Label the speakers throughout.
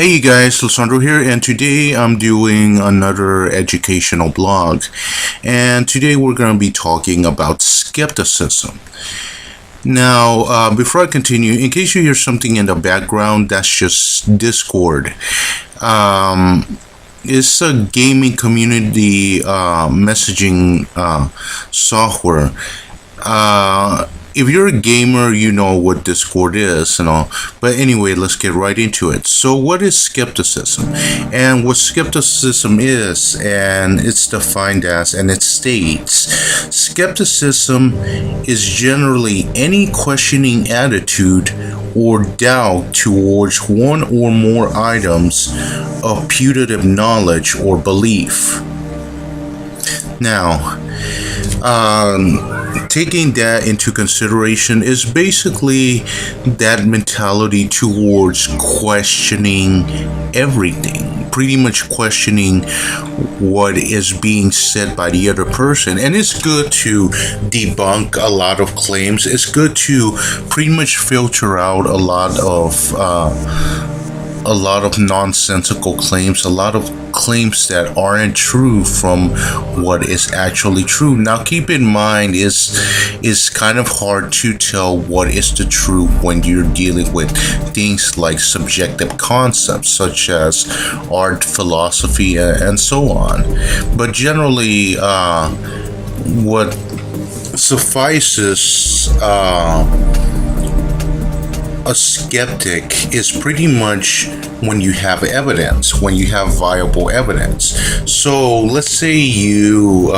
Speaker 1: Hey you guys, Lisandro here, and today I'm doing another educational blog. And today we're going to be talking about skepticism. Now, before I continue, in case you hear something in the background, that's just Discord. It's a gaming community messaging software. If you're a gamer, you know what Discord is and all. But anyway, let's get right into it. So what is skepticism? And what skepticism is, and it's defined as, and it states, skepticism is generally any questioning attitude or doubt towards one or more items of putative knowledge or belief. Now, taking that into consideration is basically that mentality towards questioning everything, pretty much questioning what is being said by the other person. And it's good to debunk a lot of claims. It's good to pretty much filter out a lot of nonsensical claims, a lot of claims that aren't true from what is actually true. Now keep in mind, it's kind of hard to tell what is the truth when you're dealing with things like subjective concepts such as art, philosophy, and so on. But generally, what suffices a skeptic is pretty much when you have evidence, when you have viable evidence. So let's say you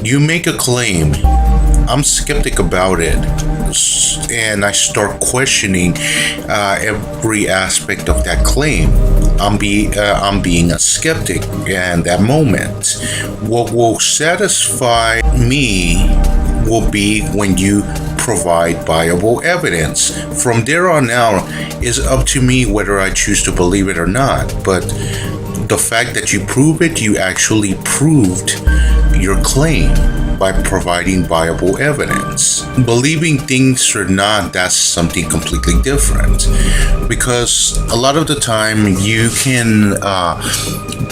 Speaker 1: make a claim. I'm skeptic about it, and I start questioning every aspect of that claim. I'm being a skeptic in that moment. What will satisfy me will be when you provide viable evidence. From there on out, it's up to me whether I choose to believe it or not. But the fact that you prove it, you actually proved your claim by providing viable evidence. Believing things or not, that's something completely different. Because a lot of the time you can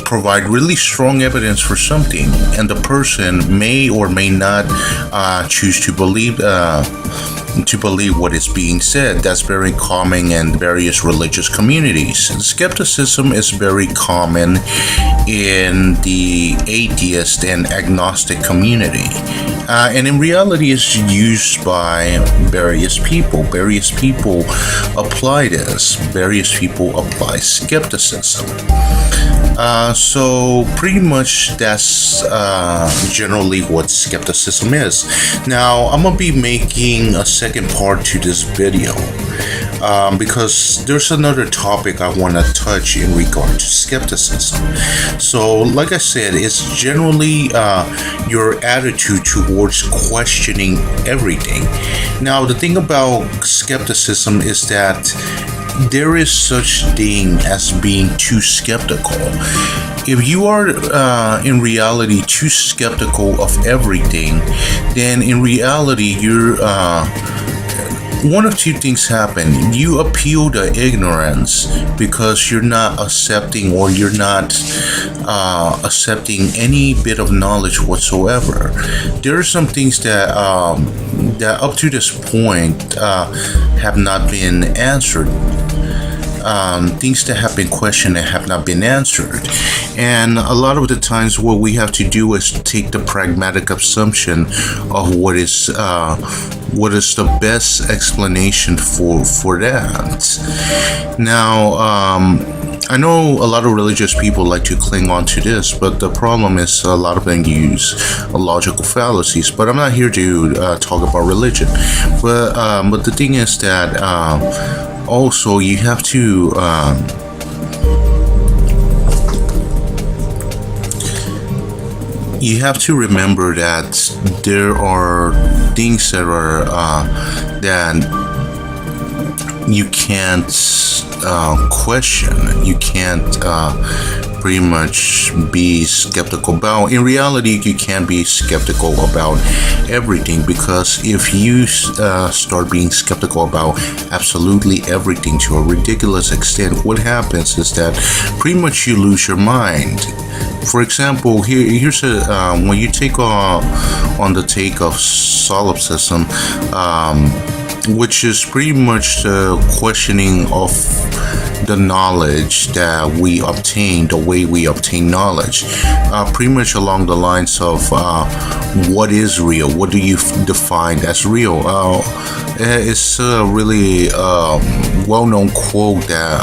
Speaker 1: provide really strong evidence for something, and the person may or may not choose to believe what is being said. That's very common in various religious communities. Skepticism is very common in the atheist and agnostic community. And in reality, it's used by various people. Various people apply this. Various people apply skepticism. So pretty much that's generally what skepticism is. Now, I'm going to be making a second part to this video because there's another topic I want to touch in regard to skepticism. So, like I said, it's generally your attitude towards questioning everything. Now, the thing about skepticism is that there is such thing as being too skeptical. If you are in reality too skeptical of everything, then in reality you're one of two things happen. You appeal to ignorance because you're not accepting, or you're not accepting any bit of knowledge whatsoever. There are some things that up to this point have not been answered. Things that have been questioned and have not been answered. And a lot of the times what we have to do is take the pragmatic assumption of what is the best explanation for that. Now, I know a lot of religious people like to cling on to this, but the problem is a lot of them use logical fallacies. But I'm not here to talk about religion. But the thing is that also you have to remember that there are things that are that you can't question. You can't pretty much be skeptical about. In reality, you can't be skeptical about everything, because if you start being skeptical about absolutely everything to a ridiculous extent, what happens is that pretty much you lose your mind. For example, here's a when you take on the take of solipsism, which is pretty much the questioning of the knowledge that we obtain, the way we obtain knowledge, pretty much along the lines of what is real, what do you define as real. It's a really well-known quote that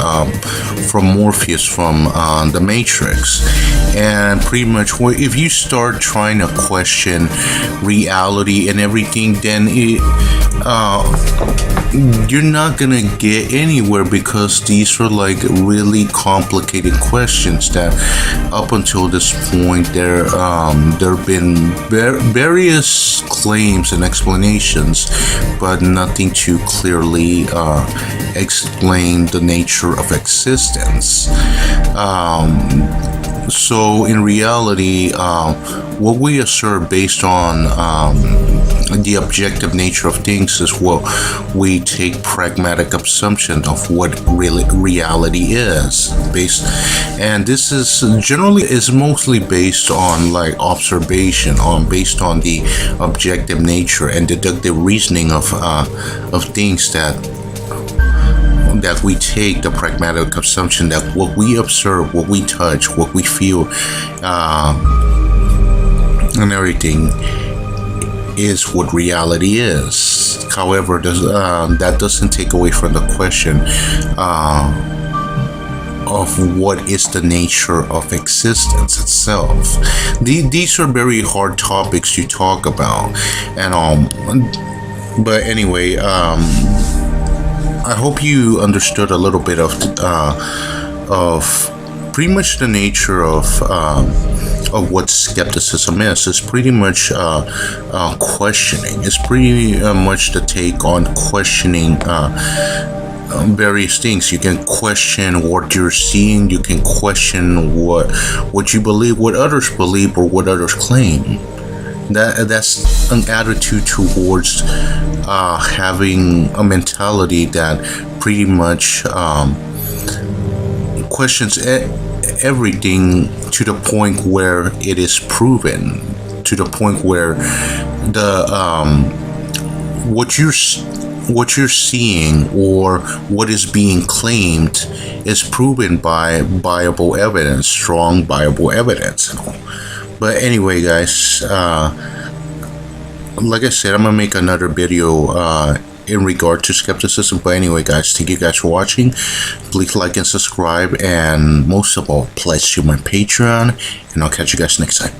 Speaker 1: from Morpheus from The Matrix, and pretty much if you start trying to question reality and everything, then you're not gonna get anywhere, because these are like really complicated questions that up until this point there have been various claims and explanations, but nothing to clearly explain the nature of existence. So in reality, what we assert based on the objective nature of things is what we take pragmatic assumption of what really reality is based, and this is mostly based on like observation, based on the objective nature and deductive reasoning of things that we take the pragmatic assumption that what we observe, what we touch, what we feel, and everything is what reality is. However, that doesn't take away from the question of what is the nature of existence itself. These are very hard topics to talk about, and but anyway, I hope you understood a little bit of pretty much the nature of what skepticism is. It's pretty much questioning. It's pretty much the take on questioning various things. You can question what you're seeing. You can question what you believe, what others believe, or what others claim. That's an attitude towards having a mentality that pretty much questions everything to the point where it is proven, to the point where the what you're seeing or what is being claimed is proven by viable evidence, strong viable evidence. But anyway, guys, like I said, I'm gonna make another video in regard to skepticism. But anyway, guys, thank you guys for watching. Please like and subscribe, and most of all, pledge to my Patreon, and I'll catch you guys next time.